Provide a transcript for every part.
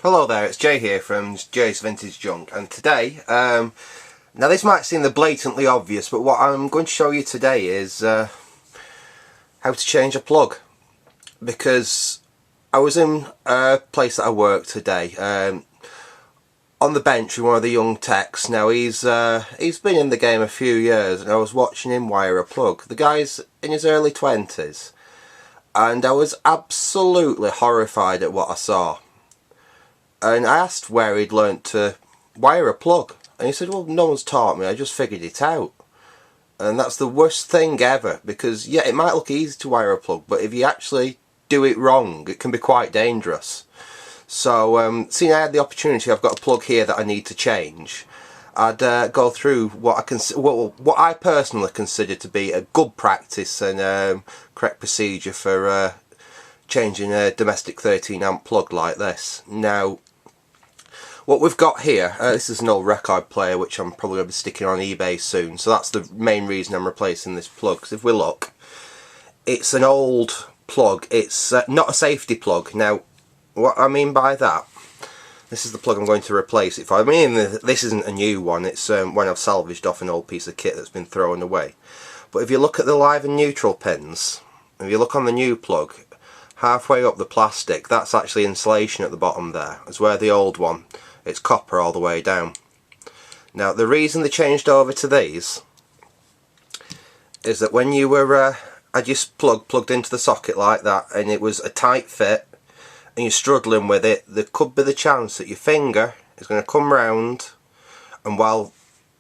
Hello there, it's Jay here from Jay's Vintage Junk, and today, now this might seem blatantly obvious, but what I'm going to show you today is how to change a plug. Because I was in a place that I work today, on the bench with one of the young techs. Now he's been in the game a few years, and I was watching him wire a plug. The guy's in his early 20s, and I was absolutely horrified at what I saw. And I asked where he'd learnt to wire a plug, and he said, well, no one's taught me, I just figured it out. And that's the worst thing ever, because yeah, it might look easy to wire a plug, but if you actually do it wrong, it can be quite dangerous. So seeing I had the opportunity, I've got a plug here that I need to change. I'd go through what I personally consider to be a good practice and correct procedure for changing a domestic 13 amp plug like this. Now, what we've got here, this is an old record player which I'm probably going to be sticking on eBay soon, so that's the main reason I'm replacing this plug. Because if we look, it's an old plug, it's not a safety plug. Now, what I mean by that, this is the plug I'm going to replace it for. I mean, this isn't a new one, it's one I've salvaged off an old piece of kit that's been thrown away. But if you look at the live and neutral pins, if you look on the new plug, halfway up the plastic, that's actually insulation at the bottom there, as where the old one, it's copper all the way down. Now the reason they changed over to these is that when you were had your plug plugged into the socket like that and it was a tight fit and you're struggling with it, there could be the chance that your finger is going to come round, and while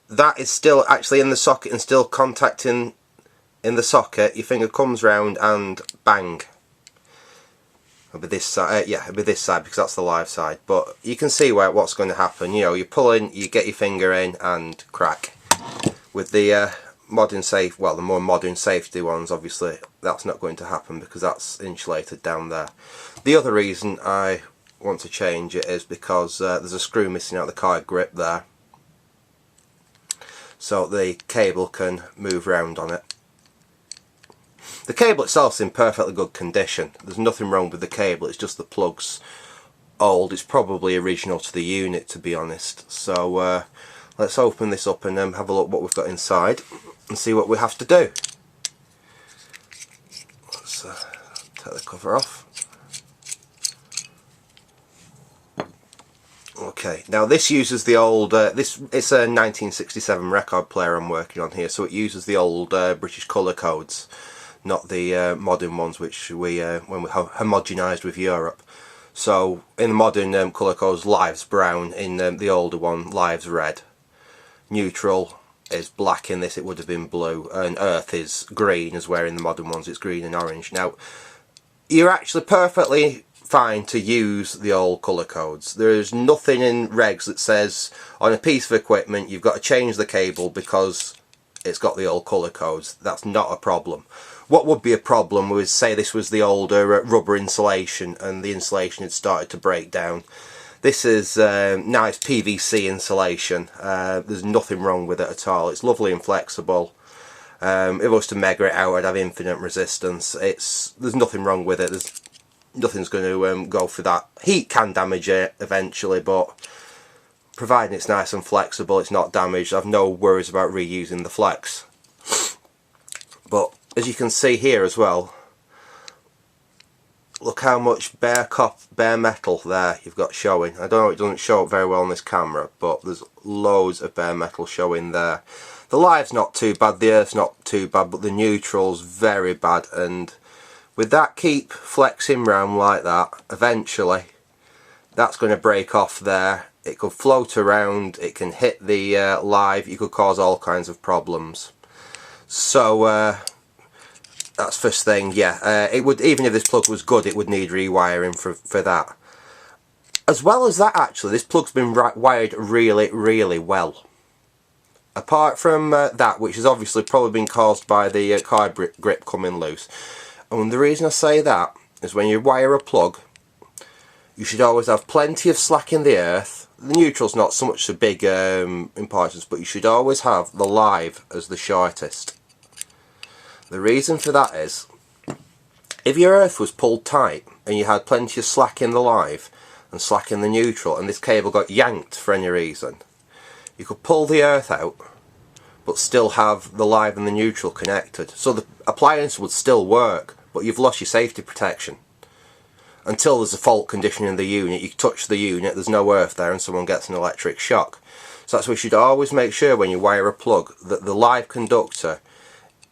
that is still actually in the socket and still contacting in the socket, your finger comes round and bang. It'll be this side, yeah, it'll be this side because that's the live side. But you can see what's going to happen. You know, you pull in, you get your finger in, and crack. With the the more modern safety ones, obviously that's not going to happen because that's insulated down there. The other reason I want to change it is because there's a screw missing out of the card grip there, so the cable can move around on it. The cable itself's in perfectly good condition. There's nothing wrong with the cable, it's just the plug's old. It's probably original to the unit, to be honest. So let's open this up and have a look what we've got inside and see what we have to do. Let's take the cover off. Okay, now this uses the old, it's a 1967 record player I'm working on here, so it uses the old British colour codes, not the modern ones which we when we homogenised with Europe. So in the modern colour codes, live's brown, in the older one, live's red. Neutral is black, in this it would have been blue, and earth is green, as where in the modern ones it's green and orange. Now, you're actually perfectly fine to use the old colour codes. There's nothing in regs that says on a piece of equipment you've got to change the cable because it's got the old colour codes. That's not a problem. What would be a problem was, say this was the older rubber insulation and the insulation had started to break down. This is nice PVC insulation. There's nothing wrong with it at all. It's lovely and flexible. If I was to mega it out, I'd have infinite resistance. There's nothing wrong with it. Nothing's going to go for that. Heat can damage it eventually, but providing it's nice and flexible, it's not damaged. I've no worries about reusing the flex. But as you can see here as well, look how much bare metal there you've got showing. I don't know, it doesn't show up very well on this camera, but there's loads of bare metal showing there. The live's not too bad, the earth's not too bad, but the neutral's very bad, and with that keep flexing round like that, eventually that's going to break off there. It could float around, it can hit the live, you could cause all kinds of problems. So that's first thing, yeah. It would, even if this plug was good, it would need rewiring for that. As well as that, actually, this plug's been wired really, really well. Apart from that, which has obviously probably been caused by the card grip coming loose. And the reason I say that is when you wire a plug, you should always have plenty of slack in the earth. The neutral's not so much a big importance, but you should always have the live as the shortest. The reason for that is, if your earth was pulled tight and you had plenty of slack in the live, and slacking the neutral and this cable got yanked for any reason, you could pull the earth out but still have the live and the neutral connected. So the appliance would still work, but you've lost your safety protection. Until there's a fault condition in the unit, you touch the unit, there's no earth there and someone gets an electric shock. So that's why you should always make sure when you wire a plug that the live conductor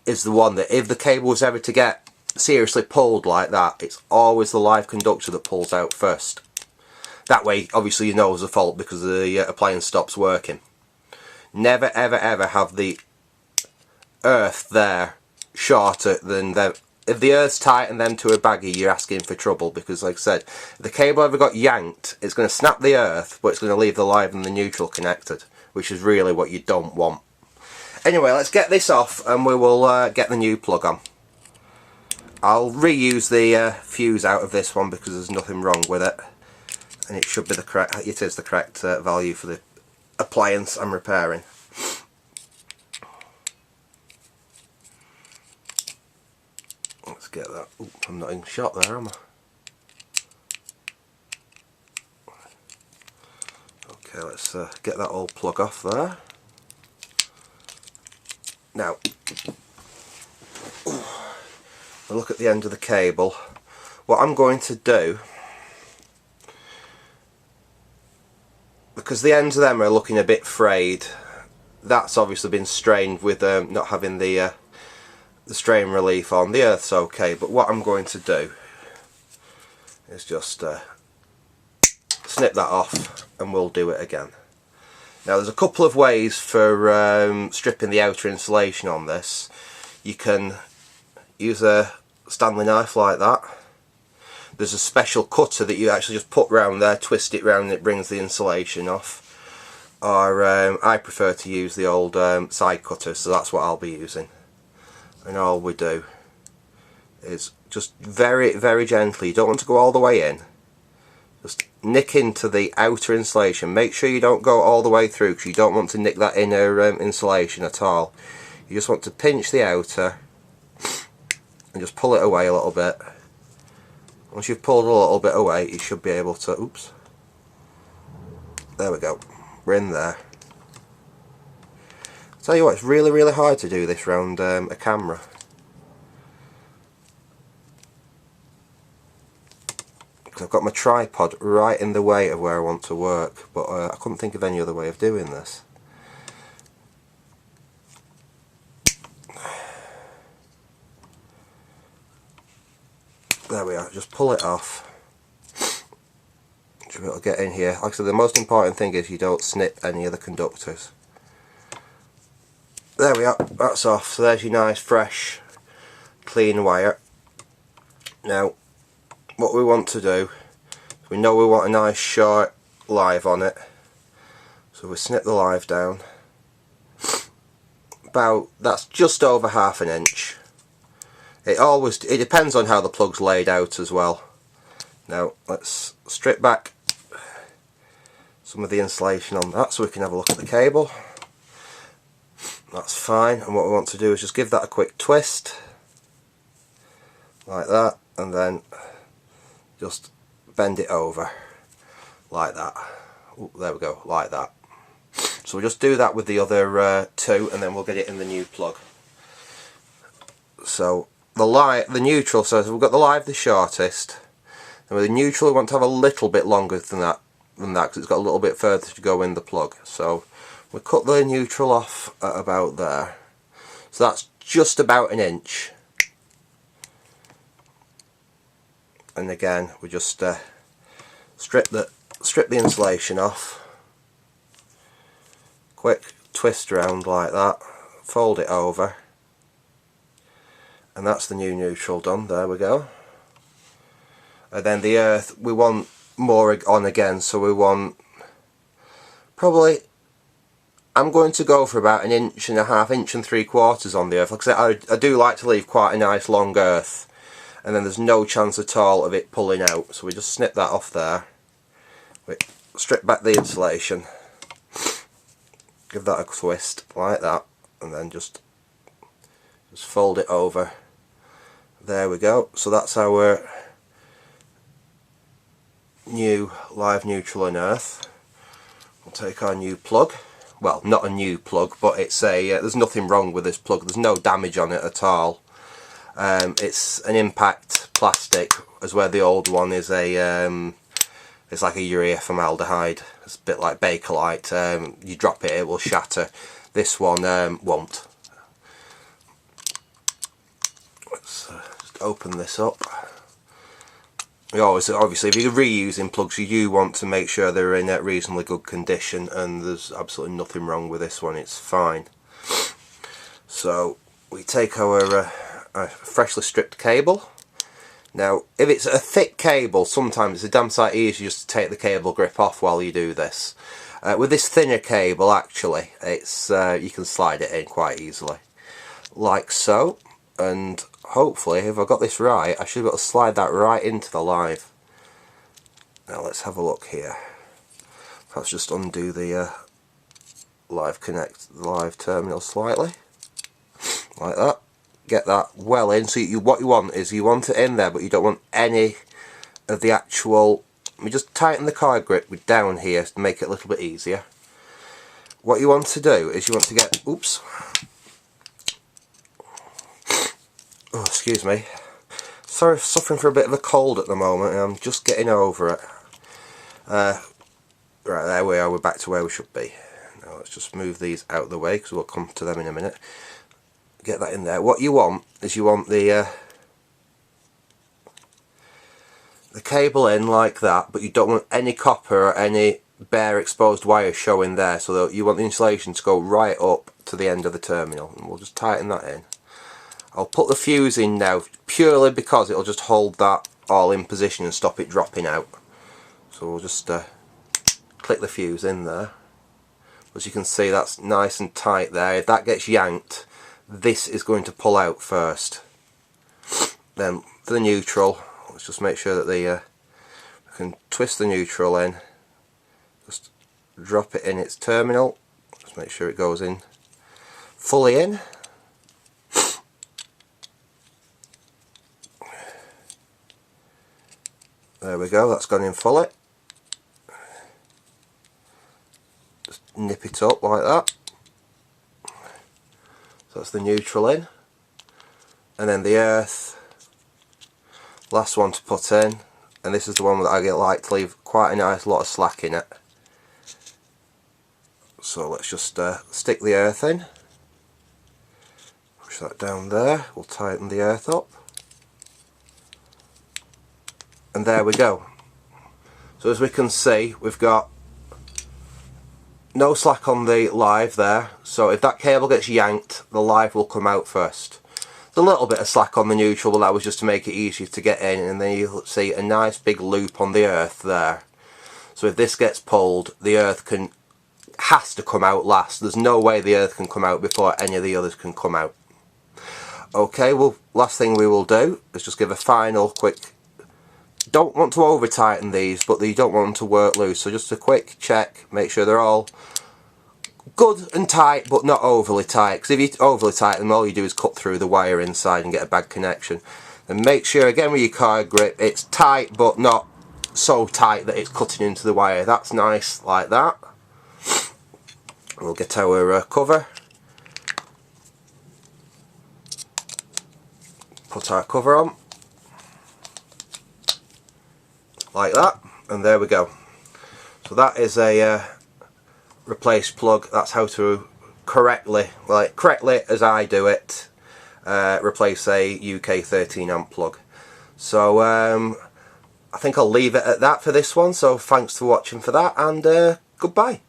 is the one that, if the cable was ever to get seriously pulled like that, it's always the live conductor that pulls out first. That way obviously you know there's a fault because the appliance stops working. Never ever ever have the earth there shorter than the... If the earth's tighten them to a baggie, you're asking for trouble, because like I said, if the cable ever got yanked, it's going to snap the earth, but it's going to leave the live and the neutral connected, which is really what you don't want. Anyway, let's get this off and we will get the new plug on. I'll reuse the fuse out of this one because there's nothing wrong with it, and it should be the correct, it is the correct value for the appliance I'm repairing. Let's get that. Ooh, I'm not in shot there, am I? Okay, let's get that old plug off there. Now, we'll look at the end of the cable. What I'm going to do, because the ends of them are looking a bit frayed, that's obviously been strained with not having the strain relief on. The earth's okay, but what I'm going to do is just snip that off and we'll do it again. Now there's a couple of ways for stripping the outer insulation on this. You can use a Stanley knife like that. There's a special cutter that you actually just put round there, twist it round and it brings the insulation off. Or I prefer to use the old side cutter, so that's what I'll be using. And all we do is just very, very gently, you don't want to go all the way in, just nick into the outer insulation. Make sure you don't go all the way through because you don't want to nick that inner insulation at all. You just want to pinch the outer and just pull it away a little bit. Once you've pulled a little bit away, you should be able to, oops, there we go, we're in there. Tell you what, it's really, really hard to do this round a camera. Because I've got my tripod right in the way of where I want to work, but I couldn't think of any other way of doing this. There we are, just pull it off. Should be able to get in here. Like I said, the most important thing is you don't snip any of the conductors. There we are, that's off. So there's your nice, fresh, clean wire. Now, what we want to do, we know we want a nice short live on it. So we snip the live down. That's just over 1/2 inch. It depends on how the plug's laid out as well. Now, let's strip back some of the insulation on that so we can have a look at the cable. That's fine, and what we want to do is just give that a quick twist like that, and then just bend it over like that. Ooh, there we go, like that. So we'll just do that with the other two, and then we'll get it in the new plug. So the neutral, so we've got the live the shortest, and with the neutral we want to have a little bit longer than that because it's got a little bit further to go in the plug. So we cut the neutral off at about there. So that's just about 1 inch. And again, we just strip the insulation off. Quick twist around like that. Fold it over. And that's the new neutral done. There we go. And then the earth, we want more on again, so we want probably, I'm going to go for about 1.5 inches, 1 3/4 inches on the earth. Like I said, I do like to leave quite a nice long earth, and then there's no chance at all of it pulling out. So we just snip that off there. We strip back the insulation, give that a twist like that, and then just fold it over. There we go. So that's our new live, neutral and earth. We'll take our new plug. Well, not a new plug, but it's a there's nothing wrong with this plug. There's no damage on it at all. It's an impact plastic, as where the old one is a it's like a urea formaldehyde. It's a bit like Bakelite. You drop it, it will shatter. This one won't. Let's just open this up. Obviously, if you're reusing plugs, you do want to make sure they're in a reasonably good condition, and there's absolutely nothing wrong with this one. It's fine. So we take our freshly stripped cable. Now, if it's a thick cable, sometimes it's a damn sight easier just to take the cable grip off while you do this. With this thinner cable, actually, it's you can slide it in quite easily, like so. And hopefully, if I got this right, I should be able to slide that right into the live. Now let's have a look here. Let's just undo the live terminal slightly, like that. Get that well in. So what you want is you want it in there, but you don't want any of the actual. Let me just tighten the card grip with down here to make it a little bit easier. What you want to do is you want to get. Oops. Oh, excuse me. Sorry, suffering for a bit of a cold at the moment, and I'm just getting over it. Right, there we are. We're back to where we should be. Now let's just move these out of the way, because we'll come to them in a minute. Get that in there. What you want is you want the cable in like that, but you don't want any copper or any bare exposed wire showing there. So that you want the insulation to go right up to the end of the terminal, and we'll just tighten that in. I'll put the fuse in now purely because it'll just hold that all in position and stop it dropping out. So we'll just click the fuse in there. As you can see, that's nice and tight there. If that gets yanked, this is going to pull out first. Then for the neutral, let's just make sure that we can twist the neutral in. Just drop it in its terminal. Just make sure it goes in fully in. There we go, that's gone in fully. Just nip it up like that. So that's the neutral in. And then the earth, last one to put in. And this is the one that I like to leave quite a nice lot of slack in it. So let's just stick the earth in. Push that down there, we'll tighten the earth up. And there we go. So as we can see, we've got no slack on the live there. So if that cable gets yanked, the live will come out first. There's a little bit of slack on the neutral, but that was just to make it easier to get in. And then you'll see a nice big loop on the earth there. So if this gets pulled, the earth has to come out last. There's no way the earth can come out before any of the others can come out. Okay, well, last thing we will do is just give a final quick. Don't want to over tighten these, but you don't want them to work loose, so just a quick check, make sure they're all good and tight but not overly tight, because if you overly tighten them, all you do is cut through the wire inside and get a bad connection. And make sure again with your card grip it's tight but not so tight that it's cutting into the wire. That's nice, like that. We'll get our cover, put our cover on like that, and there we go. So that is a replace plug. That's how to correctly as I do it, replace a UK 13 amp plug. So I think I'll leave it at that for this one. So thanks for watching for that, and goodbye.